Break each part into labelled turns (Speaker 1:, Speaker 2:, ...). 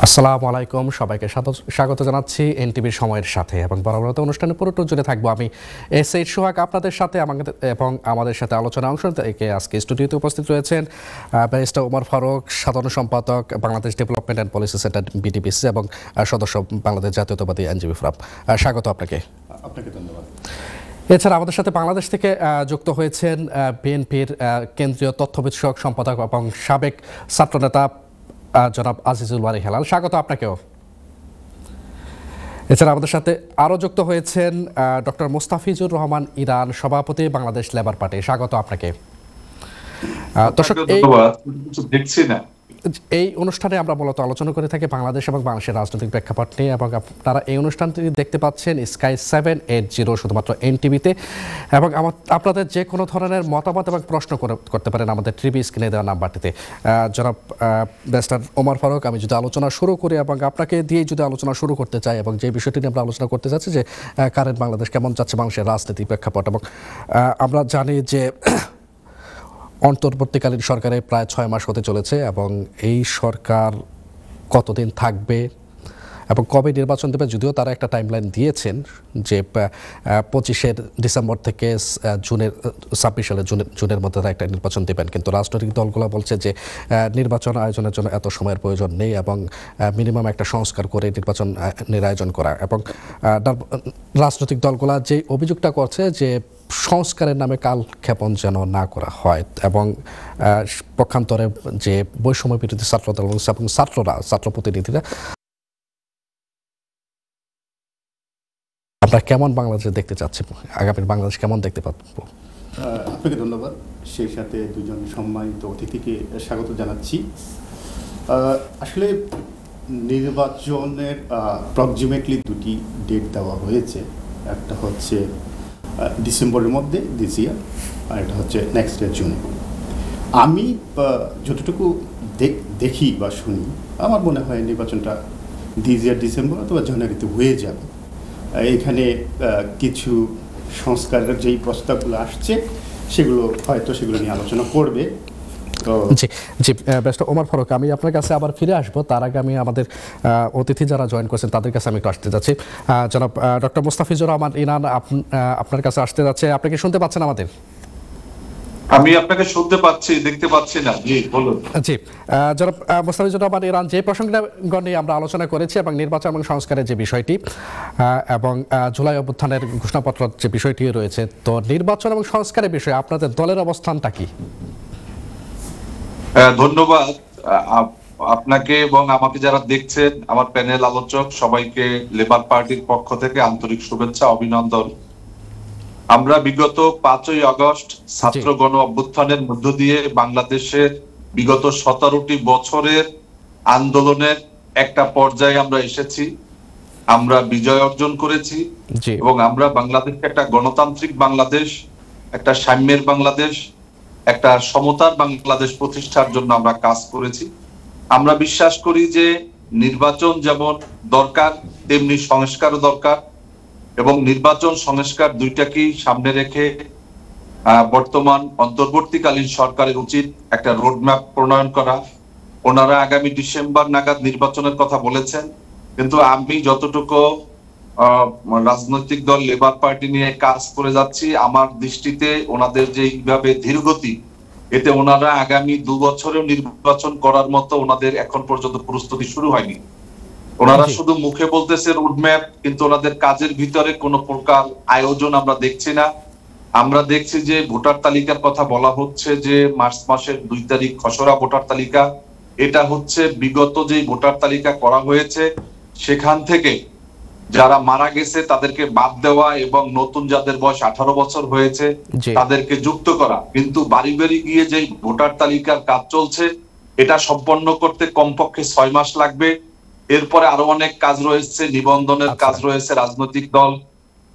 Speaker 1: আসসালামু আলাইকুম, সবাইকে স্বাগত জানাচ্ছি এনটিভির সময়ের সাথে এবং বরাবরত অনুষ্ঠানের পুরোটা জুড়ে থাকবো আমি এসএইচ সোহাগ আপনাদের সাথে এবং আমাদের সাথে আলোচনা অংশ থেকে আজকে স্টুডিওতে উপস্থিত রয়েছেন ব্যারিস্টার ওমর ফারুক, সাধারণ সম্পাদক Bangladesh development and policy centre BDPC এবং সদস্য বাংলাদেশ জাতীয়তাবাদী আইনজীবী ফোরাম। স্বাগত আপনাকে।
Speaker 2: ধন্যবাদ।
Speaker 1: এছাড়া আমাদের সাথে বাংলাদেশ থেকে যুক্ত হয়েছেন বিএনপির কেন্দ্রীয় তথ্য বিষয়ক সম্পাদক এবং সাবেক ছাত্রনেতা জনাব আজিজুল বারী হেলাল। স্বাগত আপনাকেও। এছাড়া আমাদের সাথে আরও যুক্ত হয়েছেন ডক্টর মুস্তাফিজুর রহমান ইরান, সভাপতি বাংলাদেশ লেবার পার্টি। স্বাগত আপনাকে। দর্শক,
Speaker 2: দেখছি না
Speaker 1: এই অনুষ্ঠানে আমরা মূলত আলোচনা করে থাকি বাংলাদেশ এবং বাংলাদেশের রাজনৈতিক প্রেক্ষাপট নিয়ে এবং আপনারা এই অনুষ্ঠানটি দেখতে পাচ্ছেন স্কাই 780 শুধুমাত্র এনটিভিতে এবং আপনাদের যে কোনো ধরনের মতামত এবং প্রশ্ন করতে পারেন আমাদের টিভি স্ক্রিনে দেওয়া নাম্বারটিতে। জনাব ব্যারিস্টার ওমর ফারুক, আমি যদি আলোচনা শুরু করি এবং আপনাকে দিয়ে যদি আলোচনা শুরু করতে চাই এবং যে বিষয়টি নিয়ে আমরা আলোচনা করতে চাচ্ছি যে কারেন্ট বাংলাদেশ কেমন যাচ্ছে বাংলাদেশের রাজনৈতিক প্রেক্ষাপট, এবং আমরা জানি যে অন্তর্বর্তীকালীন সরকারের প্রায় 6 মাস হতে চলেছে এবং এই সরকার কতদিন থাকবে এবং কবে নির্বাচন দেবে, যদিও তারা একটা টাইমলাইন দিয়েছেন যে 25 ডিসেম্বর থেকে জুনের 26 সালে জুনের মধ্যে তারা একটা নির্বাচন দেবেন, কিন্তু রাজনৈতিক দলগুলো বলছে যে নির্বাচন আয়োজনের জন্য এত সময়ের প্রয়োজন নেই এবং মিনিমাম একটা সংস্কার করে নির্বাচনের আয়োজন করা। এবং রাজনৈতিক দলগুলো যে অভিযোগটা করছে যে সংস্কারের নামে কালক্ষেপণ যেন না করা হয় এবং পক্ষান্তরে যে বৈষম্য বিরোধী ছাত্রদল এবং ছাত্র প্রতিনিধিরা আমরা কেমন বাংলাদেশ দেখতে চাচ্ছি, আগামী বাংলাদেশ কেমন দেখতে পাবো।
Speaker 2: আপনাকে ধন্যবাদ। সেই সাথে দুজন সম্মানিত অতিথিকে স্বাগত জানাচ্ছি। আসলে নির্বাচনের অ্যাপ্রক্সিমেটলি দুটি ডেট দেওয়া হয়েছে, একটা হচ্ছে ডিসেম্বরের মধ্যে দিস ইয়ার, আর একটা হচ্ছে নেক্সট ইয়ার জুন। আমি যতটুকু দেখি বা শুনি, আমার মনে হয় নির্বাচনটা দিস ইয়ার ডিসেম্বর অথবা জানুয়ারিতে হয়ে যাবে। এখানে কিছু সংস্কারের যেই প্রস্তাবগুলো আসছে সেগুলো নিয়ে আলোচনা করবে।
Speaker 1: জি জি, ব্যারিস্টার ওমর ফারুক, আমি আপনার কাছে আবার ফিরে আসবো। তার আগে আমি আমাদের অতিথি যারা জয়েন করেছেন তাদের কাছে আমি একটু আসতে যাচ্ছি। জনাব ডক্টর মুস্তাফিজুর রহমান ইরান, আপনার কাছে আসতে যাচ্ছে। আপনি কি শুনতে পাচ্ছেন আমাদের?
Speaker 3: আমি আপনাকে শুনতে পাচ্ছি, দেখতে পাচ্ছি না। জি বলুন।
Speaker 1: জি, জনাব মুস্তাফিজুর রহমান ইরান, যে প্রসঙ্গটা নিয়ে আমরা আলোচনা করেছি এবং নির্বাচন এবং সংস্কারের যে বিষয়টি এবং জুলাই অভ্যুত্থানের ঘোষণাপত্র যে বিষয়টি রয়েছে, তো নির্বাচন এবং সংস্কারের বিষয়ে আপনাদের দলের অবস্থানটা কি?
Speaker 3: ধন্যবাদ আপনাকে এবং আমাকে যারা দেখছেন, আমার প্যানেল আলোচক সবাইকে লেবার পার্টির পক্ষ থেকে আন্তরিক শুভেচ্ছা, অভিনন্দন। আমরা বিগত 5ই আগস্ট ছাত্র গণ অভ্যুত্থানের মধ্য দিয়ে বাংলাদেশের বিগত 17টি বছরের আন্দোলনের একটা পর্যায়ে আমরা এসেছি। আমরা বিজয় অর্জন করেছি এবং আমরা বাংলাদেশকে একটা গণতান্ত্রিক বাংলাদেশ, একটা সাম্যের বাংলাদেশ, একটা সমতার বাংলাদেশ প্রতিষ্ঠার জন্য আমরা কাজ করেছি। আমরা বিশ্বাস করি যে নির্বাচন যেমন দরকার তেমনি সংস্কারও দরকার এবং নির্বাচন সংস্কার দুইটাকেই সামনে রেখে বর্তমান অন্তর্বর্তীকালীন সরকারের উচিত একটা রোডম্যাপ প্রণয়ন করা। ওনারা আগামী ডিসেম্বর নাগাদ নির্বাচনের কথা বলেছেন, কিন্তু আমি যতটুকু রাজনৈতিক দল লেবার পার্টি নিয়ে কাজ করে যাচ্ছি, আমার দৃষ্টিতে ওনাদের যে এইভাবে ধীরগতি, এতে ওনারা আগামী 2 বছরেও নির্বাচন করার মতো ওনাদের এখন পর্যন্ত প্রস্তুতি শুরু হয়নি। ওনারা শুধু মুখে বলতেছে রোডম্যাপ, কিন্তু ওনাদের কাজের ভিতরে কোনো প্রকার আয়োজন আমরা দেখছি না। আমরা দেখছি যে ভোটার তালিকার কথা বলা হচ্ছে যে মার্চ মাসের 2 তারিখ খসড়া ভোটার তালিকা। এটা হচ্ছে বিগত যে ভোটার তালিকা করা হয়েছে সেখান থেকে যারা মারা গেছে তাদেরকে বাদ দেওয়া এবং নতুন যাদের বয়স 18 বছর হয়েছে তাদেরকে যুক্ত করা। কিন্তু বাড়ি বাড়ি গিয়ে যে ভোটার তালিকার কাজ চলছে, এটা সম্পন্ন করতে কমপক্ষে 6 মাস লাগবে। এরপরে আরো অনেক কাজ রয়েছে, নিবন্ধনের কাজ রয়েছে, রাজনৈতিক দল।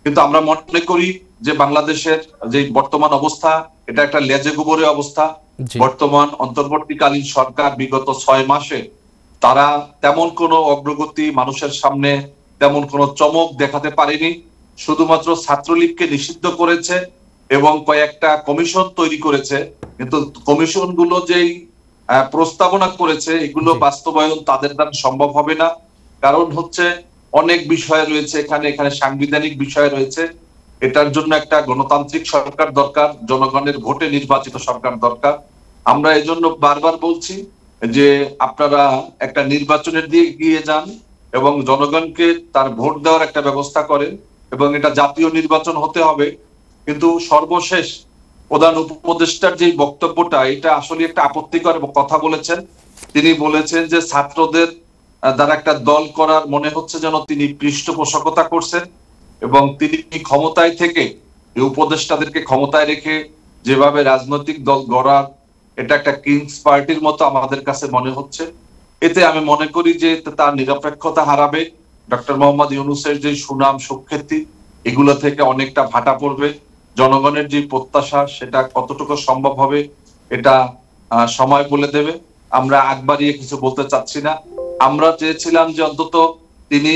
Speaker 3: কিন্তু আমরা মনে করি যে বাংলাদেশের যে বর্তমান অবস্থা, এটা একটা লেজে গোবরে অবস্থা। বর্তমান অন্তর্বর্তীকালীন সরকার বিগত 6 মাসে তারা তেমন কোনো অগ্রগতি মানুষের সামনে, তেমন কোনো চমক দেখাতে পারেনি। শুধুমাত্র ছাত্রলীগকে নিষিদ্ধ করেছে এবং কয়েকটা কমিশন তৈরি করেছে, কিন্তু কমিশন গুলো যেই প্রস্তাবনা করেছে এগুলো বাস্তবায়ন তাদের দ্বারা সম্ভব হবে না। কারণ হচ্ছে অনেক বিষয় রয়েছে এখানে সাংবিধানিক বিষয় রয়েছে। এটার জন্য একটা গণতান্ত্রিক সরকার দরকার, জনগণের ভোটে নির্বাচিত সরকার দরকার। আমরা এজন্য বারবার বলছি যে আপনারা একটা নির্বাচনের দিকে এগিয়ে যান এবং জনগণকে তার ভোট দেওয়ার একটা ব্যবস্থা করেন, এবং এটা জাতীয় নির্বাচন হতে হবে। কিন্তু সর্বশেষ প্রধান উপদেষ্টার যে বক্তব্যটা, এটা আসলে একটা আপত্তিকর কথা বলেছেন। তিনি বলেছেন যে ছাত্রদের দ্বারা একটা দল করার মনে হচ্ছে যেন তিনি পৃষ্ঠপোষকতা করছেন, এবং তিনি ক্ষমতায় থেকে এই উপদেষ্টাদেরকে ক্ষমতায় রেখে যেভাবে রাজনৈতিক দল গড়ার, এটা একটা কিংস পার্টির মতো আমাদের কাছে মনে হচ্ছে। এতে আমি মনে করি যে তার নিরপেক্ষতা হারাবে। ডক্টর মোহাম্মদ ইউনূসের যে সুনাম সুখ্যাতি, এগুলো থেকে অনেকটা ভাটা পড়বে। জনগণের যে প্রত্যাশা, সেটা কতটুকু সম্ভব হবে এটা সময় বলে দেবে। আমরা আগ বাড়িয়ে কিছু বলতে চাচ্ছি না। আমরা চেয়েছিলাম যে অন্তত তিনি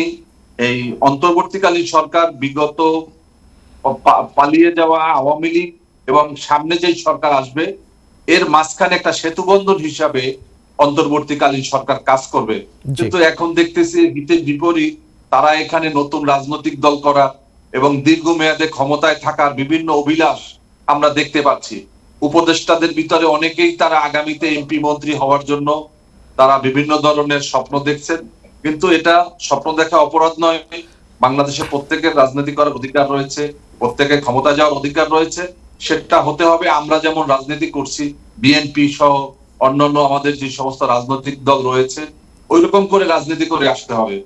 Speaker 3: এই অন্তর্বর্তীকালীন সরকার, বিগত পালিয়ে যাওয়া আওয়ামী লীগ এবং সামনে যেই সরকার আসবে, এর মাঝখানে একটা সেতুবন্ধন হিসাবে অন্তর্বর্তীকালীন সরকার কাজ করবে। কিন্তু এখন দেখতেছি হিতের বিপরীত, তারা এখানে নতুন রাজনৈতিক দল করার এবং দীর্ঘমেয়াদে ক্ষমতায় থাকার বিভিন্ন অভিলাষ আমরা দেখতে পাচ্ছি। উপদেষ্টাদের ভিতরে অনেকেই তারা আগামীতে এমপি মন্ত্রী হওয়ার জন্য তারা বিভিন্ন ধরনের স্বপ্ন দেখছেন। কিন্তু এটা স্বপ্ন দেখা অপরাধ নয়। বাংলাদেশে প্রত্যেকের রাজনীতি করার অধিকার রয়েছে, প্রত্যেকের ক্ষমতা যাওয়ার অধিকার রয়েছে। সেটা হতে হবে আমরা যেমন রাজনীতি করছি, বিএনপি সহ অন্যান্য আমাদের যে সমস্ত রাজনৈতিক দল রয়েছে, ওই রকম করে রাজনীতি করে আসতে হবে।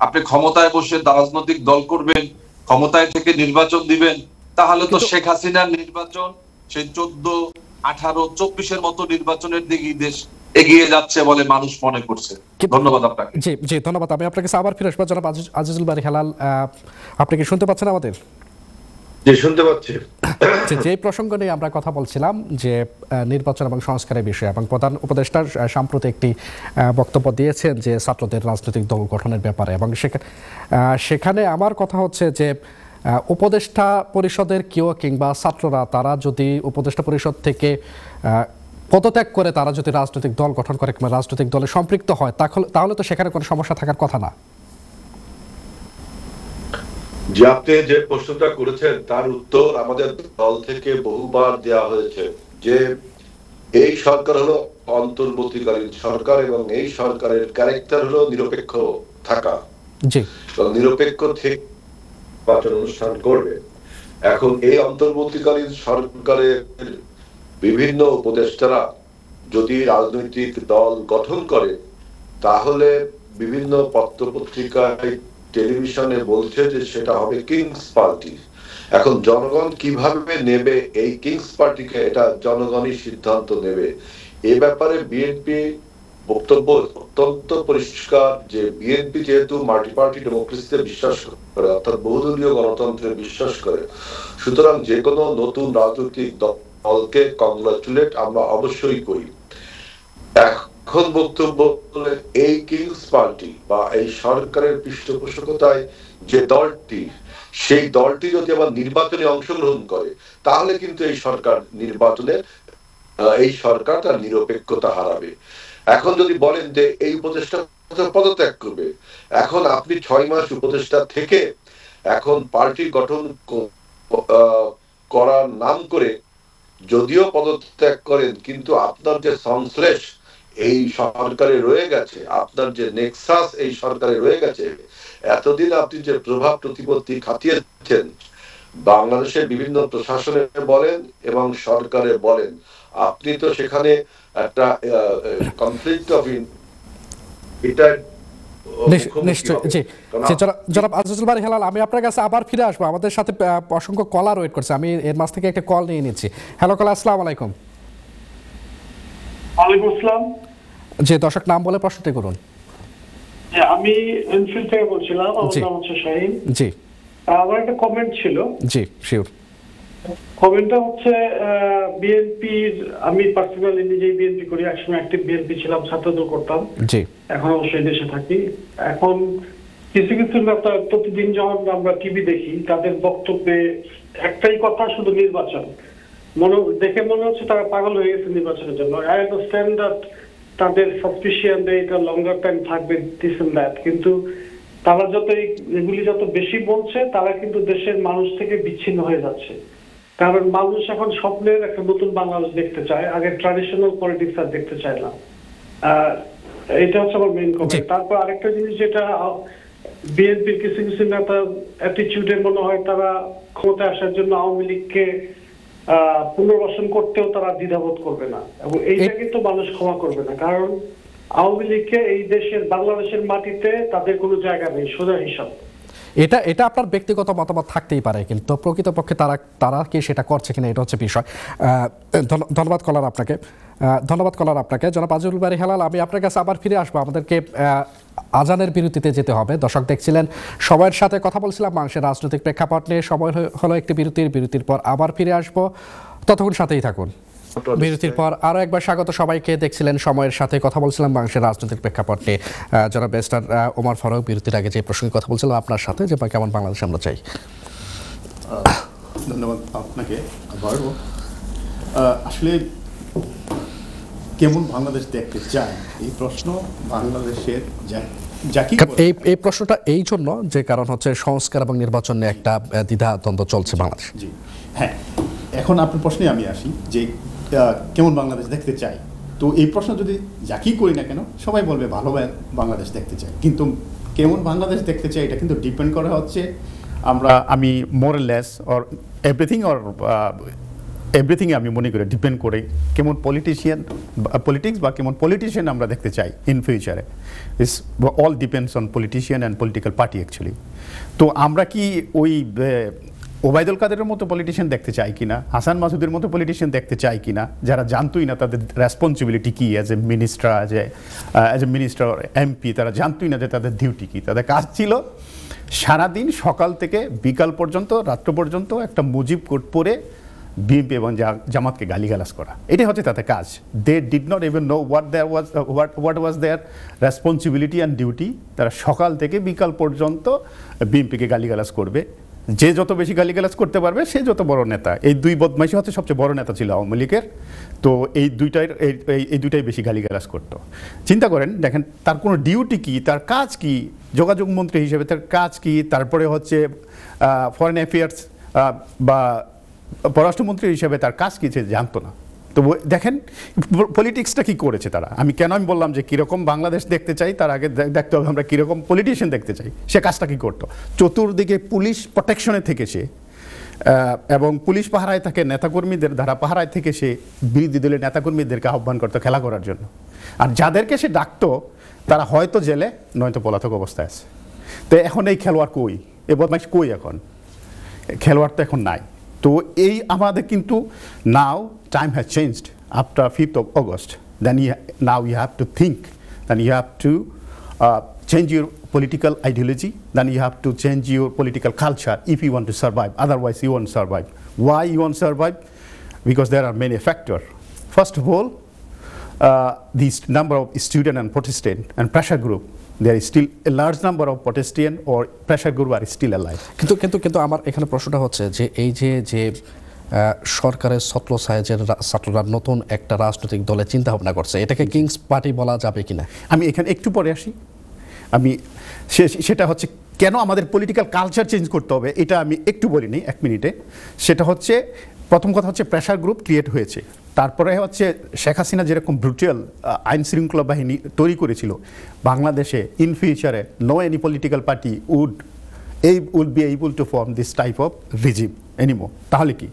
Speaker 3: আপনি ক্ষমতায় বসে রাজনৈতিক দল করবেন, ক্ষমতায় থেকে নির্বাচন দিবেন, তাহলে তো শেখ হাসিনার নির্বাচন সেই 14, 18, 24-এর মতো নির্বাচনের দিকে দেশ এগিয়ে যাচ্ছে বলে মানুষ মনে করছে। ধন্যবাদ আপনাকে।
Speaker 1: জি জি, ধন্যবাদ। আমি আপনার কাছে আবার ফিরে আসবো। জনাব আজিজুল বারী হেলাল, আপনি কি শুনতে পাচ্ছেন আমাদের?
Speaker 4: জি, শুনতে পাচ্ছি।
Speaker 1: যে প্রসঙ্গ নিয়ে আমরা কথা বলছিলাম, যে নির্বাচন এবং সংস্কারের বিষয়ে, এবং প্রধান উপদেষ্টার সাম্প্রতিক একটি বক্তব্য দিয়েছেন যে ছাত্রদের রাজনৈতিক দল গঠনের ব্যাপারে, এবং সেখানে আমার কথা হচ্ছে যে উপদেষ্টা পরিষদের কেউ কিংবা ছাত্ররা তারা যদি উপদেষ্টা পরিষদ থেকে পদত্যাগ করে তারা যদি রাজনৈতিক দল গঠন করে কিংবা রাজনৈতিক দলে সম্পৃক্ত হয়, তাহলে তো সেখানে কোনো সমস্যা থাকার কথা না।
Speaker 4: যে আপনি যে প্রশ্নটা করেছেন তার উত্তর আমাদের দল থেকে বহুবার দেওয়া হয়েছে, যে এই সরকার হলো অন্তর্বর্তীকালীন সরকার এবং এই সরকারের ক্যারেক্টার হলো নিরপেক্ষ থাকা।
Speaker 1: জি,
Speaker 4: নিরপেক্ষ থেকে নির্বাচন অনুষ্ঠান করবে। এখন এই অন্তর্বর্তীকালীন সরকারের বিভিন্ন উপদেষ্টারা যদি রাজনৈতিক দল গঠন করে, তাহলে বিভিন্ন পত্রপত্রিকায়, টেলিভিশনে বলছে যে সেটা হবে কিংস পার্টি। এখন জনগণ কিভাবে নেবে এই কিংস পার্টিকে, এটা জনগণই সিদ্ধান্ত নেবে। এ ব্যাপারে বিএনপি বক্তব্য অত্যন্ত পরিষ্কার, যে বিএনপি যেহেতু মাল্টি পার্টি ডেমোক্রেসিতে বিশ্বাস করে, অর্থাৎ বহুদলীয় গণতন্ত্রে বিশ্বাস করে, সুতরাং যে কোনো নতুন রাজনৈতিক দলকে কংগ্রাচুলেট আমরা অবশ্যই করি। এখন বক্তব্য হলে এই কিংস পার্টি বা এই সরকারের পৃষ্ঠপোষকতায় যে দলটি, সেই দলটি যদি আবার নির্বাচনে অংশগ্রহণ করে, তাহলে কিন্তু এই সরকার তার নিরপেক্ষতা হারাবে। এখন যদি বলেন যে এই উপদেষ্টা পদত্যাগ করবে, এখন আপনি 6 মাস উপদেষ্টা থেকে এখন পার্টি গঠন করার নাম করে যদিও পদত্যাগ করেন, কিন্তু আপনার যে সংশ্লেষ এই সরকারে রয়ে গেছে, আপনার যে নেক্সাস এই সরকারে রয়ে গেছে, এতদিন আপনি যে প্রভাব প্রতিপত্তি খাটিয়েছেন বাংলাদেশের বিভিন্ন প্রশাসনে বলেন এবং সরকারে বলেন, আপনি তো সেখানে একটা কনফ্লিক্ট অফ
Speaker 1: জনাব আজিজুল বারী হেলাল, আমি আপনার কাছে আবার ফিরে আসবো। আমাদের সাথে অসংখ্য কলার ওয়েট করছে, আমি এর মাঝ থেকে একটা কল নিয়ে নিচ্ছি। হ্যালো কলার, আসসালামু আলাইকুম।
Speaker 5: ওয়ালাইকুম আসসালাম।
Speaker 1: জি, দর্শক নাম বলে প্রশ্নটি করুন।
Speaker 5: আমি এনফিল্ড থেকে বলছিলাম, আমার নাম হচ্ছে শাহিন।
Speaker 1: জি,
Speaker 5: আমার একটা কমেন্ট ছিল।
Speaker 1: জি শিওর।
Speaker 5: কমেন্টটা হচ্ছে বিএনপির, আমি পার্সোনালি নিজেই বিএনপি করি, একসময় অ্যাক্টিভ বিএনপি ছিলাম, ছাত্রদল করতাম।
Speaker 1: জি,
Speaker 5: এখন অবশ্যই দেশে থাকি। এখন কিছু কিছু নেতা প্রতিদিন যখন আমরা টিভি দেখি, তাদের বক্তব্যে একটাই কথা, শুধু নির্বাচন। দেখে মনে হচ্ছে তারা পাগল হয়ে গেছে নির্বাচনের জন্য। আই আন্ডারস্ট্যান্ড দ্যাট তাদের সাসপিশন এটা লঙ্গার টাইম থাকবে দিস এন্ড দ্যাট, কিন্তু তারা এগুলি যত বেশি বলছে তারা কিন্তু দেশের মানুষ থেকে বিচ্ছিন্ন হয়ে যাচ্ছে। কারণ মানুষ এখন স্বপ্নের একটা নতুন বাংলাদেশ দেখতে চায়, আগে ট্র্যাডিশনাল পলিটিক্স আর দেখতে চায় না। এটা হচ্ছে আমার মেইন কমেন্ট। তারপর আরেকটা জিনিস, যেটা বিএনপির কিছু কিছু নেতা অ্যাটিটিউডে মনে হয় তারা ক্ষমতায় আসার জন্য আওয়ামী লীগকে পুনর্বাসন করতেও তারা দ্বিধাবোধ করবে না, এবং এইটা কিন্তু মানুষ ক্ষমা করবে না। কারণ আওয়ামী লীগকে এই দেশের বাংলাদেশের মাটিতে তাদের কোনো জায়গা নেই, সোজা হিসাব।
Speaker 1: এটা আপনার ব্যক্তিগত মতামত থাকতেই পারে, কিন্তু প্রকৃতপক্ষে তারা কি সেটা করছে কিনা এটা হচ্ছে বিষয়। ধন্যবাদ কলার আপনাকে জনাব আজিজুল বারী হেলাল। আমি আপনার কাছে আবার ফিরে আসবো, আমাদেরকে আজানের বিরতিতে যেতে হবে। দর্শক দেখছিলেন সময়ের সাথে কথা বলছিলাম বাংলাদেশের রাজনৈতিক প্রেক্ষাপট নিয়ে। সময় হলো একটি বিরতির পর আবার ফিরে আসবো, ততক্ষণ সাথেই থাকুন। বিরতির পর আরও একবার স্বাগত সবাইকে। দেখছিলেন সময়ের সাথে কথা বলছিলাম বাংলাদেশের রাজনৈতিক প্রেক্ষাপট নিয়ে। জনাব ব্যারিস্টার ওমর ফারুক, বিরতির আগে যে প্রসঙ্গে কথা বলছিলাম আপনার সাথে, যে কেমন বাংলাদেশ আমরা চাই।
Speaker 2: ধন্যবাদ আপনাকে আবারও। আসলে কেমন বাংলাদেশ দেখতে চাই, এই প্রশ্ন বাংলাদেশের
Speaker 1: এই প্রশ্নটা এই জন্য যে কারণ হচ্ছে সংস্কার এবং নির্বাচন নিয়ে একটা দ্বিধা দ্বন্দ্ব চলছে বাংলাদেশ।
Speaker 2: জি হ্যাঁ, এখন আপনার প্রশ্নে আমি আসি যে কেমন বাংলাদেশ দেখতে চাই। তো এই প্রশ্ন যদি যাকেই করি না কেন সবাই বলবে ভালো বাংলাদেশ দেখতে চাই, কিন্তু কেমন বাংলাদেশ দেখতে চাই এটা কিন্তু ডিপেন্ড করা হচ্ছে আমি মোরলেস অর এভরিথিং আমি মনে করি ডিপেন্ড করে কেমন পলিটিক্স বা কেমন পলিটিশিয়ান আমরা দেখতে চাই ইন ফিউচারে। Is all depends on politician and political party actually. তো আমরা কি ওই ওবায়দুল কাদেরের মতো পলিটিশিয়ান দেখতে চাই কিনা, হাসান মাসুদের মতো পলিটিশিয়ান দেখতে চাই কিনা, যারা জানতোই না তাদের রেসপন্সিবিলিটি কি অ্যাজ এ মিনিস্টার এমপি, তারা জানতোই না যে তাদের ডিউটি কি। তাদের কাজ ছিল সারাদিন সকাল থেকে বিকাল পর্যন্ত, রাত্র পর্যন্ত একটা মুজিব কোড পরে বিএনপি এবং জামাতকে গালিগালাজ করা, এটাই হচ্ছে তাদের কাজ। They did not even know what was their responsibility and duty. তারা সকাল থেকে বিকাল পর্যন্ত বিএনপিকে গালিগালাজ করবে, যে যত বেশি গালিগালাজ করতে পারবে সে যত বড় নেতা। এই দুই বদমাইশি হচ্ছে সবচেয়ে বড় নেতা ছিল আওয়ামী লীগের। তো এই দুইটাই বেশি গালিগালাজ করতো। চিন্তা করেন, দেখেন তার কোনো ডিউটি কি, তার কাজ কি, যোগাযোগ মন্ত্রী হিসেবে তার কাজ কি, তারপরে হচ্ছে ফরেন অ্যাফেয়ার্স বা পররাষ্ট্রমন্ত্রী হিসেবে তার কাজ কি সে জানতো না। তো দেখেন পলিটিক্সটা কি করেছে তারা। আমি বললাম যে কীরকম বাংলাদেশ দেখতে চাই, তার আগে দেখতে হবে আমরা কীরকম পলিটিশিয়ান দেখতে চাই। সে কাজটা কি করতো, চতুর্দিকে পুলিশ প্রোটেকশনে থেকে সে এবং পুলিশ পাহারায় থাকে, নেতাকর্মীদের ধারা পাহারায় থেকে সে বিরোধী দলের নেতাকর্মীদেরকে আহ্বান করতো খেলা করার জন্য। আর যাদেরকে সে ডাকতো তারা হয়তো জেলে নয়তো পলাতক অবস্থায় আছে। তো এখন এই খেলোয়াড় কই, এ বদমাইশ কই, এখন খেলোয়াড় তো এখন নাই। তো এই আমাদের কিন্তু নাও time has changed after 5th of August. Then now you have to think, then you have to change your political ideology, then you have to change your political culture if you want to survive. Otherwise you won't survive. Why you won't survive? Because there are many factors. First of all, this number of student and protestant and pressure group, there is still a large number of protestant or pressure group are still alive.
Speaker 1: কিন্তু আমার এখানে প্রশ্নটা হচ্ছে যে এই যে সরকারের ছত্রছায়ায় যে ছাত্ররা নতুন একটা রাজনৈতিক দলে চিন্তা ভাবনা করছে, এটাকে কিংস পার্টি বলা যাবে কিনা?
Speaker 2: আমি এখানে একটু পরে আসি। সেটা হচ্ছে কেন আমাদের পলিটিক্যাল কালচার চেঞ্জ করতে হবে, এটা আমি একটু বলিনি এক মিনিটে। সেটা হচ্ছে প্রথম কথা হচ্ছে প্রেশার গ্রুপ ক্রিয়েট হয়েছে। তারপরে হচ্ছে শেখ হাসিনা যেরকম ব্রুটাল আইন শৃঙ্খলা বাহিনী তৈরি করেছিল বাংলাদেশে, ইন ফিউচারে no any political party would be able to form this type of regime anymore. তাহলে কি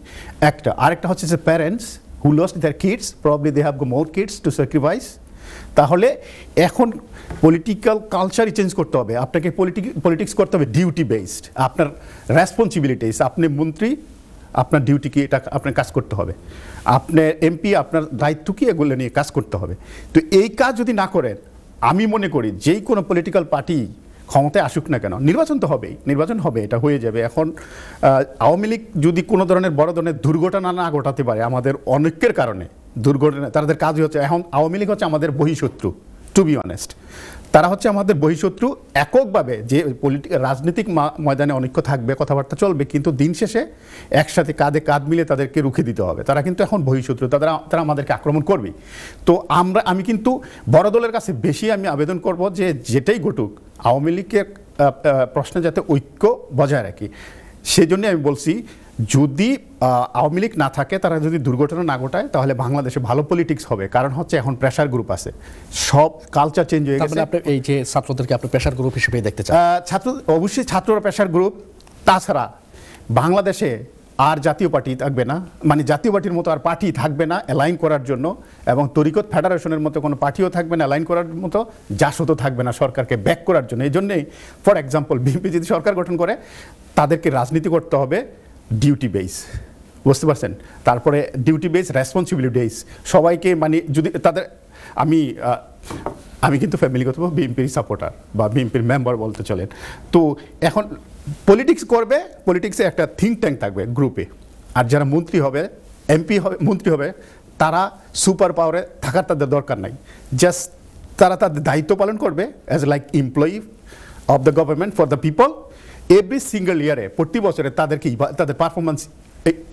Speaker 2: আরেকটা হচ্ছে যে parents who lost their kids, probably they have more kids to sacrifice. তাহলে এখন পলিটিক্যাল কালচারই চেঞ্জ করতে হবে। আপনাকে পলিটিক্স করতে হবে ডিউটি বেসড, আপনার রেসপন্সিবিলিটিস, আপনি মন্ত্রী, আপনার ডিউটি কি, এটা আপনার কাজ করতে হবে। আপনার এমপি, আপনার দায়িত্ব কি, এগুলো নিয়ে কাজ করতে হবে। তো এই কাজ যদি না করেন, আমি মনে করি যেই কোনো পলিটিক্যাল পার্টি ক্ষমতায় আসুক না কেন, নির্বাচন তো হবেই, নির্বাচন হবে, এটা হয়ে যাবে। এখন আওয়ামী লীগ যদি কোনো ধরনের বড় ধরনের দুর্ঘটনা না ঘটাতে পারে আমাদের অনেকের কারণে, দুর্ঘটনা তাদের কাজই হচ্ছে, এখন আওয়ামী লীগ হচ্ছে আমাদের বহিঃশত্রু, টু বি অনেস্ট। তারা হচ্ছে আমাদের বহিঃশত্রু। এককভাবে যে রাজনৈতিক ময়দানে অনৈক্য থাকবে, কথাবার্তা চলবে, কিন্তু দিন শেষে একসাথে কাঁধে কাঁধ মিলে তাদেরকে রুখে দিতে হবে। তারা কিন্তু এখন বহিঃশত্রু, তারা আমাদেরকে আক্রমণ করবে। তো আমি কিন্তু বড় দলের কাছে বেশি আবেদন করব যে যেটাই ঘটুক আওয়ামী লীগের প্রশ্নে যাতে ঐক্য বজায় রাখি। সেই জন্য আমি বলছি, যদি আওয়ামী লীগ না থাকে, তারা যদি দুর্ঘটনা না ঘটায়, তাহলে বাংলাদেশে ভালো পলিটিক্স হবে। কারণ হচ্ছে এখন প্রেশার গ্রুপ আছে, সব কালচার চেঞ্জ হয়ে গেছে।
Speaker 1: আপনি এই যে ছাত্রদেরকে আপনি প্রেশার গ্রুপ হিসেবে দেখতে চান?
Speaker 2: অবশ্যই ছাত্ররা প্রেশার গ্রুপ। তাছাড়া বাংলাদেশে আর জাতীয় পার্টি থাকবে না, মানে জাতীয় পার্টির মতো আর পার্টি থাকবে না অ্যালাইন করার জন্য, এবং তরিকত ফেডারেশনের মতো কোনো পার্টিও থাকবে না অ্যালাইন করার মতো, জাসদও থাকবে না সরকারকে ব্যাক করার জন্য। এই জন্যেই ফর এক্সাম্পল বিএনপি যদি সরকার গঠন করে, তাদেরকে রাজনীতি করতে হবে ডিউটি বেস, বুঝতে পারছেন? তারপরে ডিউটি বেস, রেসপন্সিবিলিটি বেস, সবাইকে মানে যদি তাদের আমি কিন্তু ফ্যামিলিগত বিএনপির সাপোর্টার বা বিএনপির মেম্বার বলতে চলেন। তো এখন পলিটিক্স করবে, পলিটিক্সে একটা থিঙ্ক ট্যাঙ্ক থাকবে গ্রুপে, আর যারা মন্ত্রী হবে, এমপি হবে, মন্ত্রী হবে, তারা সুপার পাওয়ারে থাকার তাদের দরকার নাই। জাস্ট তারা তাদের দায়িত্ব পালন করবে as like employee of the government for the people. Every single ইয়ারে, প্রতি বছরে তাদের পারফরমেন্স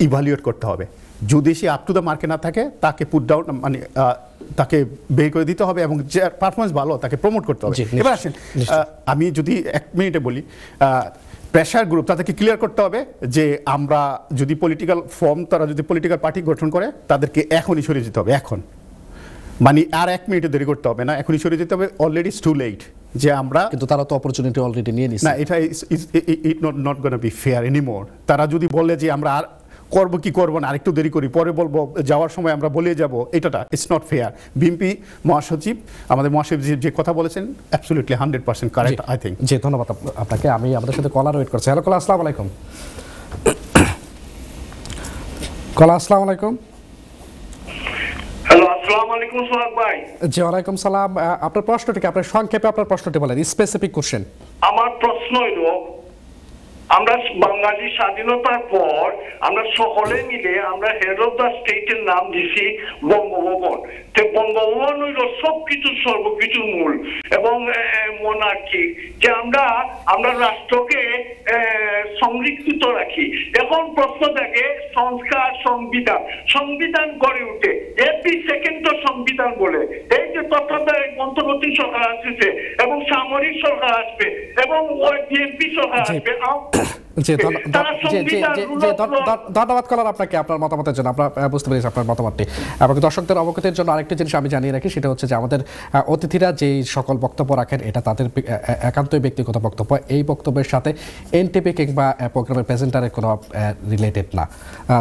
Speaker 2: ইভ্যালুয়েট করতে হবে। যদি সে আপ টু দ্য মার্কে না থাকে, তাকে পুট ডাউন, মানে তাকে বের করে দিতে হবে, এবং যে পারফরমেন্স ভালো তাকে প্রমোট করতে হবে। এবার আসেন, আমি যদি 1 মিনিটে বলি, প্রেশার গ্রুপ তাদেরকে ক্লিয়ার করতে হবে যে আমরা যদি পলিটিক্যাল ফর্ম, তারা যদি পলিটিক্যাল পার্টি গঠন করে, তাদেরকে এখনই সরে যেতে হবে। এখন মানে আর 1 মিনিটে দেরি করতে হবে না, এখনই সরে যেতে হবে। অলরেডি ইটস টু লেট যে আমরা,
Speaker 1: কিন্তু তারা তো অপরচুনিটি অলরেডি নিয়ে নিছে
Speaker 2: না, এটা it not gonna be fair anymore. তারা যদি বলে যে আমরা আর করবো কি করবো না, আরেকটু দেরি করি, পরে বলবো, যাওয়ার সময় আমরা বলে যাব, এটা ইটস নট ফেয়ার। বিএনপি মহাসচিব, আমাদের মহাসচিব যে কথা বলেছেন, অ্যাবসলিউটলি 100% কারেক্ট, আই থিঙ্ক।
Speaker 1: জি, ধন্যবাদ আপনাকে। আমি আমাদের সাথে কলার ওয়েট করছি। হ্যালো কলা, আসসালামু আলাইকুম। কলা, আসসালামু আলাইকুম।
Speaker 6: হ্যালো, আসসালামু আলাইকুম সোহাগ ভাই।
Speaker 1: জি, ওয়ালাইকুম সালাম। আপনার প্রশ্নটি কি? আপনার সংক্ষেপে আপনার প্রশ্নটি বলেন, স্পেসিফিক কোশ্চেন।
Speaker 6: আমার প্রশ্ন হলো, আমরা বাঙালি স্বাধীনতার পর আমরা সকলে মিলে আমরা হেড অফ দ্য স্টেটের নাম দিছি বঙ্গভবন। তো বঙ্গভবন হইল সবকিছু, সর্বকিছুর মূল, এবং মোনার্কি, যে আমরা রাষ্ট্রকে সংরক্ষিত রাখি। এখন প্রশ্ন থাকে সংস্কার, সংবিধান গড়ে উঠে, এভরি সেকেন্ড তো সংবিধান বলে। এই যে তত্ত্বাবধায়ক অন্তর্বর্তী সরকার আসছে, এবং সামরিক সরকার আসবে, এবং বিএনপি সরকার আসবে।
Speaker 1: ধন্যবাদ কলার আপনাকে আপনার মতামতের জন্য। আমরা বুঝতে পেরেছি আপনার মতামতটি। এবং দর্শকদের অবগতির জন্য আরেকটি জিনিস আমি জানিয়ে রাখি, সেটা হচ্ছে যে আমাদের অতিথিরা যেই সকল বক্তব্য রাখেন, এটা তাদের একান্তই ব্যক্তিগত বক্তব্য। এই বক্তব্যের সাথে এনটিপি কিংবা প্রোগ্রামের প্রেজেন্টারের কোনো রিলেটেড না।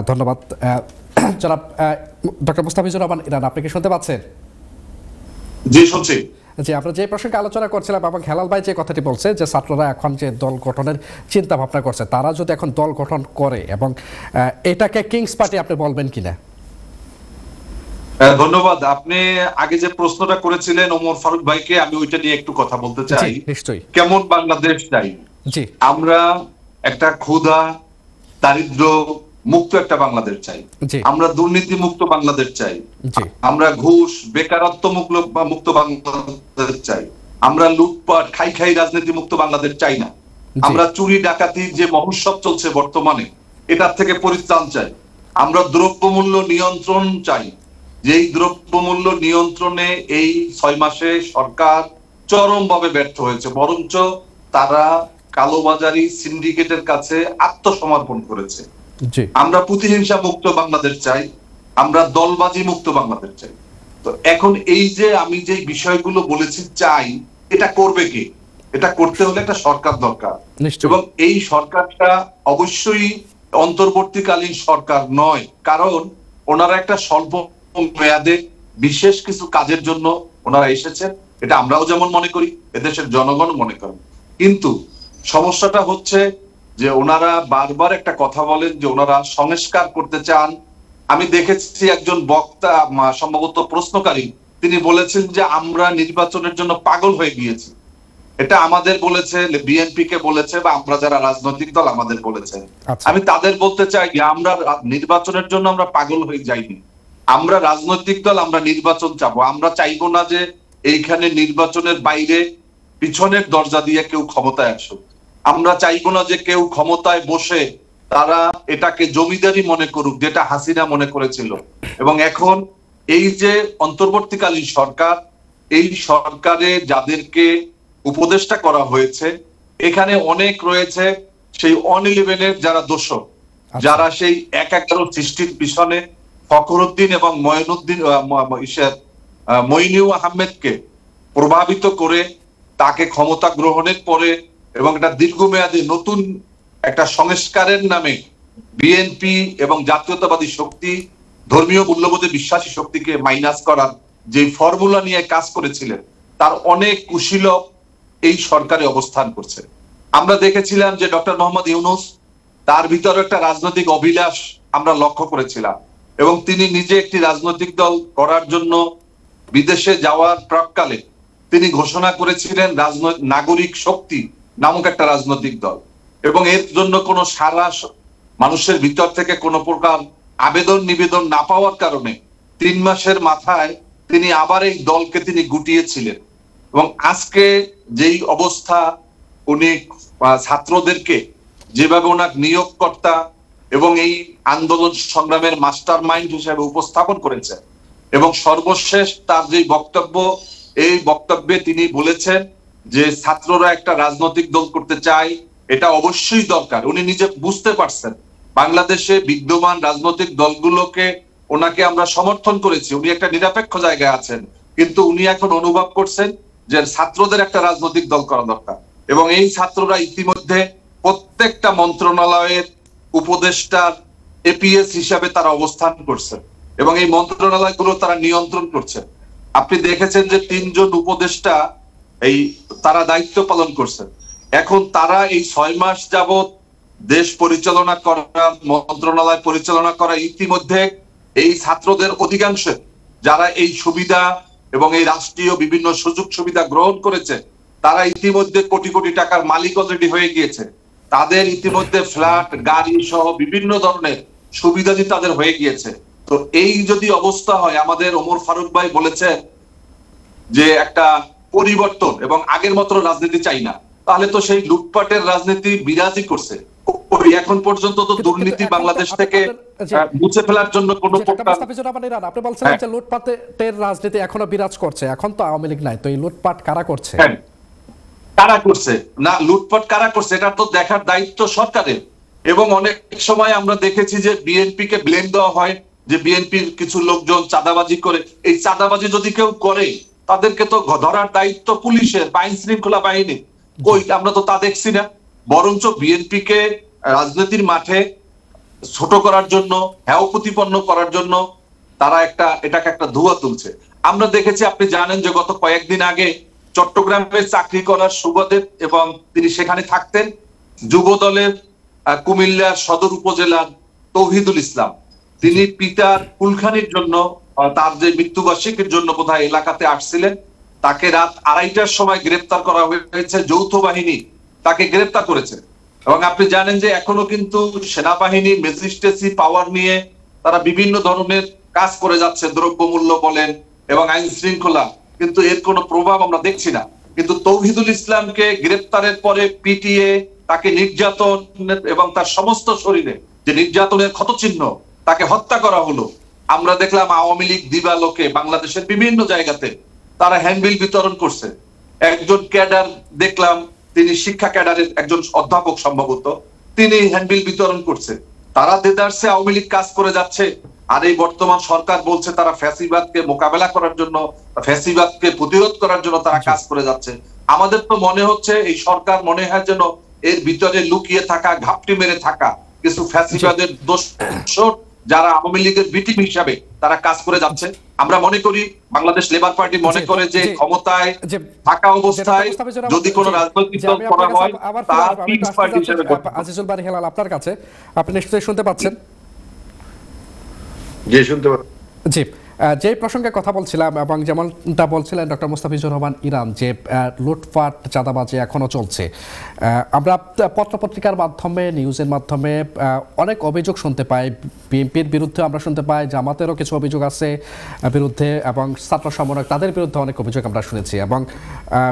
Speaker 1: ধন্যবাদ। জনাব ডক্টর মুস্তাফিজুর রহমান ইরান, আপনি কি শুনতে পাচ্ছেন?
Speaker 3: জি, শুনছি।
Speaker 1: জি, আমরা যে প্রসঙ্গে আলোচনা করছিলাম, এবং হেলাল ভাই যে কথাটি বলছে যে ছাত্ররা এখন যে দল গঠনের চিন্তা ভাবনা করছে, তারা যদি এখন দল গঠন করে, এবং এটাকে কিংস পার্টি আপনি বলবেন কিনা?
Speaker 3: ধন্যবাদ। আপনি আগে যে প্রশ্নটা করেছিলেন ওমর ফারুক ভাইকে, আমি ওইটা নিয়ে একটু কথা বলতে চাই।
Speaker 1: নিশ্চয়ই।
Speaker 3: কেমন বাংলাদেশ চাই?
Speaker 1: জি,
Speaker 3: আমরা একটা ক্ষুধা, দারিদ্র মুক্ত একটা বাংলাদেশ চাই। আমরা দুর্নীতি মুক্ত বাংলাদেশ চাই। আমরা ঘুষ, বেকারত্ব মুক্ত বাংলাদেশ চাই। আমরা লুটপাট, খাই রাজনীতি মুক্ত বাংলাদেশ চাই না। আমরা চুরি ডাকাতির যে মহোৎসব চলছে বর্তমানে, এটার থেকে পরিত্রাণ চাই। আমরা দ্রব্যমূল্য নিয়ন্ত্রণ চাই। যেই দ্রব্যমূল্য নিয়ন্ত্রণে এই 6 মাসে সরকার চরমভাবে ব্যর্থ হয়েছে, বরঞ্চ তারা কালোবাজারি সিন্ডিকেটের কাছে আত্মসমর্পণ করেছে। আমরা প্রতিহিংসা মুক্ত বাংলাদেশ চাই। আমরা দলবাজি মুক্ত বাংলাদেশ চাই। তো এখন এই যে আমি যে বিষয়গুলো বলেছি চাই, এটা করবে কে? এটা করতে হলে একটা সরকার দরকার, এবং এই সরকারটা অবশ্যই অন্তর্বর্তীকালীন সরকার নয়, কারণ ওনারা একটা স্বল্প মেয়াদে বিশেষ কিছু কাজের জন্য ওনারা এসেছেন। এটা আমরাও যেমন মনে করি, এদেশের জনগণ মনে করেন। কিন্তু সমস্যাটা হচ্ছে যে ওনারা বারবার একটা কথা বলেন যে ওনারা সংস্কার করতে চান। আমি দেখেছি একজন বক্তা, সম্ভবত প্রশ্নকারী, তিনি বলেছেন যে আমরা নির্বাচনের জন্য পাগল হয়ে গিয়েছি। এটা আমাদের বলেছে, বিএনপি কে বলেছে, বা আমরা যারা রাজনৈতিক দল আমাদের বলেছে। আমি তাদের বলতে চাই যে আমরা নির্বাচনের জন্য আমরা পাগল হয়ে যাইনি। আমরা রাজনৈতিক দল, আমরা নির্বাচন চাবো। আমরা চাইবো না যে এইখানে নির্বাচনের বাইরে পিছনের দরজা দিয়ে কেউ ক্ষমতায় আসুক। আমরা চাইবো না যে কেউ ক্ষমতায় বসে তারা এটাকে জমিদারি মনে করুক, যেটা হাসিনা মনে করেছিল। এবং এখন এই যে অন্তর্বর্তীকালীন সরকার, এই সরকারে যাদেরকে উপদেষ্টা করা হয়েছে, এখানে অনেক রয়েছে সেই 1-11-এর যারা দোষক, যারা সেই 1-11 সৃষ্টির পিছনে ফখরুদ্দিন এবং মইনুল আহমেদকে প্রভাবিত করে তাকে ক্ষমতা গ্রহণের পরে এবং একটা দীর্ঘমেয়াদী নতুন একটা সংস্কারের নামে বিএনপি এবং জাতীয়তাবাদী শক্তি, ধর্মীয় মূল্যবোধে বিশ্বাসী শক্তিকে মাইনাস করার যে ফর্মুলা নিয়ে কাজ করেছিলেন, তার অনেক কুশীলব এই সরকারে অবস্থান করছে। আমরা দেখেছিলাম যে ডক্টর মোহাম্মদ ইউনূস, তার ভিতরে একটা রাজনৈতিক অভিলাষ আমরা লক্ষ্য করেছিলাম, এবং তিনি নিজে একটি রাজনৈতিক দল করার জন্য বিদেশে যাওয়ার প্রাককালে তিনি ঘোষণা করেছিলেন নাগরিক শক্তি নামক একটা রাজনৈতিক দল, এবং এর জন্য কোনো সারা মানুষের ভিতর থেকে কোনো প্রকার আবেদন নিবেদন না পাওয়ার কারণে 3 মাসের মাথায় তিনি আবার এই দলকে তিনি গুটিয়েছিলেন। এবং আজকে যেই অবস্থা, উনি ছাত্রদেরকে যেভাবে ওনার নিয়োগকর্তা এবং এই আন্দোলন সংগ্রামের মাস্টার মাইন্ড হিসেবে উপস্থাপন করেছেন, এবং সর্বশেষ তার যে বক্তব্য, এই বক্তব্যে তিনি বলেছেন যে ছাত্ররা একটা রাজনৈতিক দল করতে চায়, এটা অবশ্যই দরকার। উনি নিজে বুঝতে পারছেন বাংলাদেশে বিদ্যমান রাজনৈতিক দলগুলোকে, ওনাকে আমরা সমর্থন করেছি, উনি একটা নিরপেক্ষ জায়গায় আছেন, কিন্তু উনি এখন অনুভব করছেন যে ছাত্রদের একটা রাজনৈতিক দল করা দরকার। এবং এই ছাত্ররা ইতিমধ্যে প্রত্যেকটা মন্ত্রণালয়ের উপদেষ্টার এপিএস হিসাবে তারা অবস্থান করছে, এবং এই মন্ত্রণালয়গুলো তারা নিয়ন্ত্রণ করছে। আপনি দেখেছেন যে 3 জন উপদেষ্টা তারা দায়িত্ব পালন করছেন। এখন তারা এই 6 মাস যাবত দেশ পরিচালনা করা, মন্ত্রণালয় পরিচালনা করা, ইতিমধ্যে এই ছাত্রদের অধিকাংশ যারা এই সুবিধা এবং এই রাষ্ট্রীয় বিভিন্ন সুযোগ সুবিধা গ্রহণ করেছে, তারা ইতিমধ্যে কোটি কোটি টাকার মালিক অলরেডি হয়ে গিয়েছে। তাদের ইতিমধ্যে ফ্ল্যাট, গাড়ি সহ বিভিন্ন ধরনের সুবিধাদি তাদের হয়ে গিয়েছে। তো এই যদি অবস্থা হয়, আমাদের ওমর ফারুক ভাই বলেছেন যে একটা পরিবর্তন এবং আগের মতো রাজনীতি চাই না, তাহলে তো সেই লুটপাটের রাজনীতি বিরাজই করছে। এখন পর্যন্ত তো দুর্নীতি বাংলাদেশ থেকে মুছে ফেলার জন্য কোনো
Speaker 1: আপনি বলছেন যে লুটপাটের রাজনীতি এখনো বিরাজ করছে, এখন তো আওয়ামী লীগ নাই, তো এই লুটপাট কারা করছে?
Speaker 3: কারা করছে না, লুটপাট কারা করছে এটা তো দেখার দায়িত্ব সরকারের। এবং অনেক সময় আমরা দেখেছি যে বিএনপি কে ব্লেম দেওয়া হয় যে বিএনপির কিছু লোকজন চাঁদাবাজি করে। এই চাঁদাবাজি যদি কেউ করে, তাদেরকে তো ধরার দায়িত্ব পুলিশের, আইন শৃঙ্খলা বাহিনী। কই, আমরা তো তা দেখছি না। বরঞ্চ বিএনপি কে রাজনীতির মাঠে ছোট করার জন্য, হেয় প্রতিপন্ন করার জন্য তারা এটাকে একটা ধোঁয়া তুলছে। আমরা দেখেছি, আপনি জানেন যে গত কয়েকদিন আগে চট্টগ্রামে চাকরি করার সুবাদে এবং তিনি সেখানে থাকতেন, যুব দলের কুমিল্লা সদর উপজেলার তৌহিদুল ইসলাম, তিনি পিতার কুলখানির জন্য, তার যে মৃত্যুবার্ষিকীর জন্য বোধহয় এলাকাতে আসছিলেন। তাকে রাত 2:30টার সময় গ্রেপ্তার করা হয়েছে, যৌথ বাহিনী তাকে গ্রেপ্তার করেছে। এবং আপনি জানেন যে এখনো কিন্তু সেনাবাহিনী ম্যাজিস্ট্রেসি পাওয়ার নিয়ে তারা বিভিন্ন ধরনের কাজ করে যাচ্ছে, দ্রব্যমূল্য বলেন এবং আইন শৃঙ্খলা, কিন্তু এর কোনো প্রভাব আমরা দেখছি না। কিন্তু তৌহিদুল ইসলামকে গ্রেপ্তারের পরে পিটিয়ে তাকে নির্যাতন এবং তার সমস্ত শরীরে যে নির্যাতনের ক্ষতচিহ্ন, তাকে হত্যা করা হলো। আমরা দেখলাম আওয়ামী লীগ দিবালোকে বাংলাদেশের বিভিন্ন জায়গাতে তারা হ্যান্ডবিল বিতরণ করছে। একজন ক্যাডার দেখলাম, তিনি শিক্ষা ক্যাডারের একজন অধ্যাপক সম্ভবত, তিনি হ্যান্ডবিল বিতরণ করছে। তারা দেদারসে আওয়ামী লীগ কাজ করে যাচ্ছে, আর এই বর্তমান সরকার বলছে তারা ফ্যাসিবাদকে মোকাবেলা করার জন্য, ফ্যাসিবাদকে প্রতিরোধ করার জন্য তারা কাজ করে যাচ্ছে। আমাদের তো মনে হচ্ছে এই সরকার মনে হয় যেন এর ভিতরে লুকিয়ে থাকা, ঘাপটি মেরে থাকা কিছু ফ্যাসিবাদের দোষর যারা আওয়ামী লীগের ভিকটিম হিসাবে তারা কাজ করে যাচ্ছে। আমরা মনে করি, বাংলাদেশ লেবার পার্টি মনে করে যে ক্ষমতায় থাকা অবস্থায় যদি কোনো রাজনৈতিক দল করা হয়, তা পিপলস পার্টি হিসেবে করতে হবে।
Speaker 1: আজিজুল বারী হেলাল, আপনার কাছে, আপনি নিশ্চয়ই শুনতে পাচ্ছেন?
Speaker 4: জি, শুনতে পাচ্ছি।
Speaker 1: জি, যে প্রসঙ্গে কথা বলছিলাম এবং যেমনটা বলছিলেন ডক্টর মোস্তাফিজুর রহমান ইরান যে লুটপাট চাঁদাবাজি এখনো চলছে, আমরা পত্রপত্রিকার মাধ্যমে নিউজের মাধ্যমে অনেক অভিযোগ শুনতে পাই। বিএনপির বিরুদ্ধে আমরা শুনতে পাই, জামাতেরও কিছু অভিযোগ আছে বিরুদ্ধে, এবং ছাত্র সমন্বয়ক তাদের বিরুদ্ধে অনেক অভিযোগ আমরা শুনেছি। এবং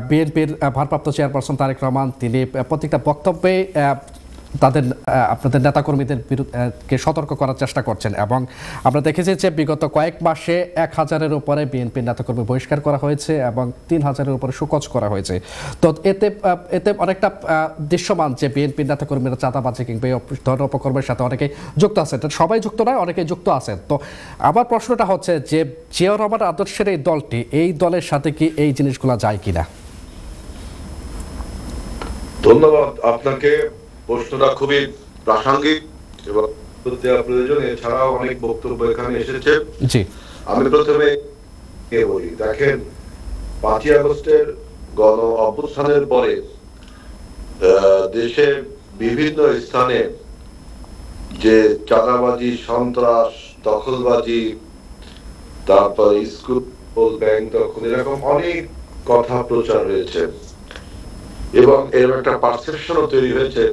Speaker 1: বিএনপির ভারপ্রাপ্ত চেয়ারপারসন তারেক রহমান তিনি প্রত্যেকটা বক্তব্যে আপনাদের নেতাকর্মীদের কে সতর্ক করার চেষ্টা করছেন। এবং আমরা দেখেছি যে বিগত কয়েক মাসে 1000-এর উপরে বিএনপির নেতাকর্মী বহিষ্কার করা হয়েছে এবং 3000-এর উপরে শোকজ করা হয়েছে। তো এতে অনেকটা দৃশ্যমান যে বিএনপির নেতাকর্মীরা চাঁদাবাজি কিংবা এই ধরনের অপকর্মের সাথে অনেকেই যুক্ত আছেন। সবাই যুক্ত নয়, অনেকেই যুক্ত আছেন। তো আমার প্রশ্নটা হচ্ছে যে জিয়াউর রহমান আদর্শের এই দলটি, এই দলের সাথে কি এই জিনিসগুলো যায় কিনা?
Speaker 4: ধন্যবাদ আপনাকে। প্রশ্নটা খুবই প্রাসঙ্গিক এবং প্রয়োজন। এছাড়াও অনেক বক্তব্য এখানে এসেছে।
Speaker 1: জি,
Speaker 4: আমি প্রথমে বলি, দেখেন 5ই আগস্টের গণ অভ্যুত্থানের পরে দেশের বিভিন্ন স্থানে যে চাঁদাবাজি, সন্ত্রাস, দখলবাজি, তারপর স্কুল, ব্যাংক দখল, এরকম অনেক কথা প্রচার হয়েছে এবং এর একটা পারসেপশনও তৈরি হয়েছে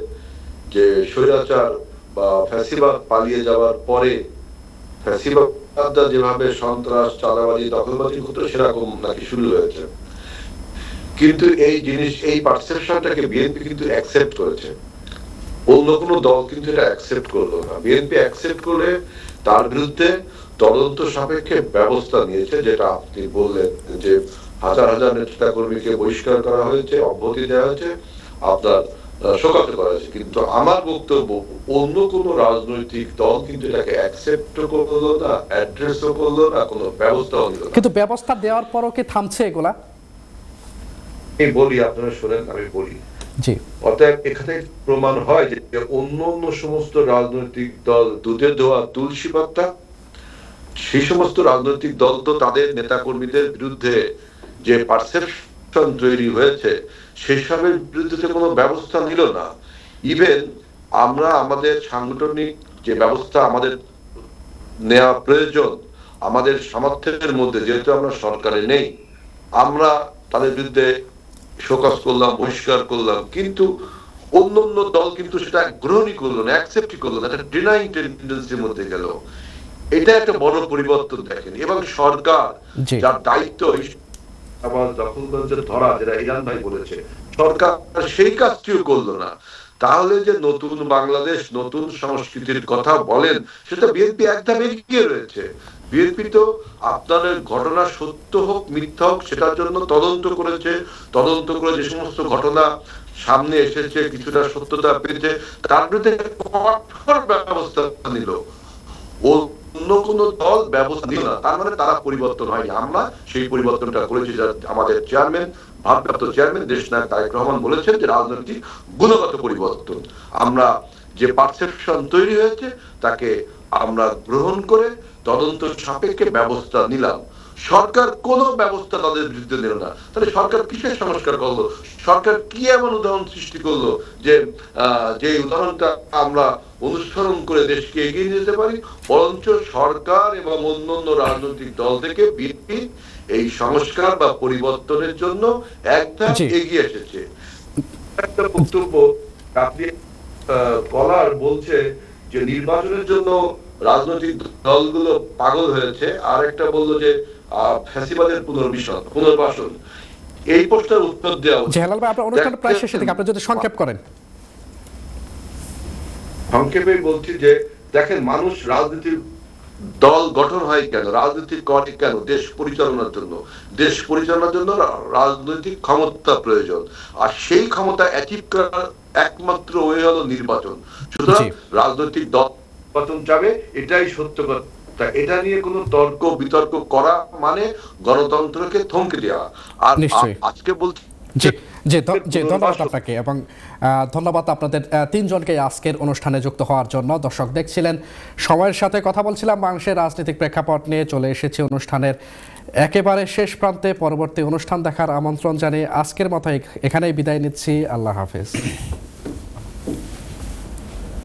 Speaker 4: যে স্বৈরাচার বা ফ্যাসিবাদ পালিয়ে যাওয়ার পরে ফ্যাসিবাদটা যেভাবে সন্ত্রাস, চাঁদাবাজি, দখলবাজি হতো সেরকম নাকি শুরু হয়েছে। কিন্তু এই জিনিস, এই পারসেপশনটাকে বিএনপি কিন্তু অ্যাকসেপ্ট করেছে, অন্য কোনো দল কিন্তু এটা অ্যাকসেপ্ট করলো না। বিএনপি অ্যাকসেপ্ট করে তার বিরুদ্ধে তদন্ত সাপেক্ষে ব্যবস্থা নিয়েছে, যেটা আপনি বললেন যে হাজার হাজার নেতা কর্মীকে বহিষ্কার করা হয়েছে, অব্যাহতি দেওয়া হয়েছে, আপনার শোকাহত করা হয়েছে। কিন্তু আমার বক্তব্য, অন্য কোন রাজনৈতিক দল কিন্তু এটাকে অ্যাকসেপ্ট করলো না, অ্যাড্রেসও করলো না, কোনো ব্যবস্থাও নিল না।
Speaker 1: কিন্তু ব্যবস্থা দেওয়ার পরও কি থামছে এগুলা?
Speaker 4: আমি বলি, আপনারা শোনেন, আমি বলি।
Speaker 1: জি,
Speaker 4: অতএব এখানে প্রমাণ হয় যে অন্য অন্য সমস্ত রাজনৈতিক দল দুধে ধোয়া তুলসী পাতা, সেই সমস্ত রাজনৈতিক দল তো তাদের নেতাকর্মীদের বিরুদ্ধে যে পারসেপশন তৈরি হয়েছে সেসবের বিরুদ্ধে কোনো ব্যবস্থা নিল না। ইভেন আমরা আমাদের সাংগঠনিক যে ব্যবস্থা আমাদের নেওয়া প্রয়োজন, আমাদের সামর্থ্যের মধ্যে, যেহেতু আমরা সরকারে নেই, আমরা তাদের বিরুদ্ধে শোকজ করলাম, বহিষ্কার করলাম, কিন্তু অন্য অন্য দল কিন্তু সেটা গ্রহণই করলো না, অ্যাকসেপ্টই করলো না, একটা ডিনাইং টেন্ডেন্সির মধ্যে গেল। এটা একটা বড় পরিবর্তন দেখেন। এবং সরকার যার দায়িত্ব আবার দখলবাজদের ধরা, যেটা ইরান ভাই বলেছে, সরকার সেই কাজটিও করলো না। তাহলে যে নতুন বাংলাদেশ, নতুন সংস্কৃতির কথা বলেন, সেটা বিএনপি একদম এগিয়ে রয়েছে। বিএনপি তো আপনাদের ঘটনা সত্য হোক মিথ্যা হোক সেটার জন্য তদন্ত করেছে, তদন্ত করে যে সমস্ত ঘটনা সামনে এসেছে, কিছুটা সত্যতা পেয়েছে, তার বিরুদ্ধে কঠোর ব্যবস্থা নিল। অন্য কোন দল ব্যবস্থা নিল না, তার মানে তারা পরিবর্তন হয়নি। আমরা সেই পরিবর্তনটা করেছি। আমাদের চেয়ারম্যান, ভারপ্রাপ্ত চেয়ারম্যান দেশ নায়ক তারেক রহমান বলেছেন যে রাজনৈতিক গুণগত পরিবর্তন। আমরা যে পারসেপশন তৈরি হয়েছে তাকে আমরা গ্রহণ করে তদন্ত সাপেক্ষে ব্যবস্থা নিলাম। সরকার কোনো ব্যবস্থা তাদের বিরুদ্ধে নিল না। তাহলে সরকার কিসের সংস্কার করলো? সরকার কি এমন উদাহরণ সৃষ্টি করলো যে উদাহরণটা আমরা অনুসরণ করে দেশকে এগিয়ে নিয়ে যেতে পারি? বরঞ্চ সরকার এবং অন্যান্য রাজনৈতিক দল থেকে বিএনপি এই সংস্কার বা পরিবর্তনের জন্য একদম এগিয়ে এসেছে। একটা বক্তব্য আপনি কলার বলছে যে নির্বাচনের জন্য রাজনৈতিক দলগুলো পাগল হয়েছে, আর একটা বললো যে ফ্যাসিবাদের পুনর্বাসন। এই প্রশ্নের উত্তর দেওয়া উচিত।
Speaker 1: হেলাল ভাই, আপনার অনুষ্ঠান প্রায় শেষের দিকে, আপনি যদি সংক্ষেপ করেন।
Speaker 4: সংক্ষেপে বলছি যে দেখেন, মানুষ রাজনীতির দল গঠন হয় কেন, রাজনীতি করে কেন? দেশ পরিচালনার জন্য। দেশ পরিচালনার জন্য রাজনৈতিক ক্ষমতা প্রয়োজন, আর সেই ক্ষমতা অ্যাচিভ করার একমাত্র ওয়ে হলো নির্বাচন। সুতরাং রাজনৈতিক দল নির্বাচন যাবে, এটাই সত্য কথা। এটা নিয়ে কোনো তর্ক বিতর্ক করা মানে গণতন্ত্রকে থমকে দেওয়া। আর আজকে বলছি
Speaker 1: ধন্যবাদ আপনাকে, এবং ধন্যবাদ আপনাদের তিনজনকে আজকের অনুষ্ঠানে যুক্ত হওয়ার জন্য। দর্শক দেখছিলেন সময়ের সাথে কথা বলছিলাম বাংলাদেশের রাজনৈতিক প্রেক্ষাপট নিয়ে। চলে এসেছে অনুষ্ঠানের একেবারে শেষ প্রান্তে। পরবর্তী অনুষ্ঠান দেখার আমন্ত্রণ জানিয়ে আজকের মতো এখানেই বিদায় নিচ্ছি। আল্লাহ হাফেজ।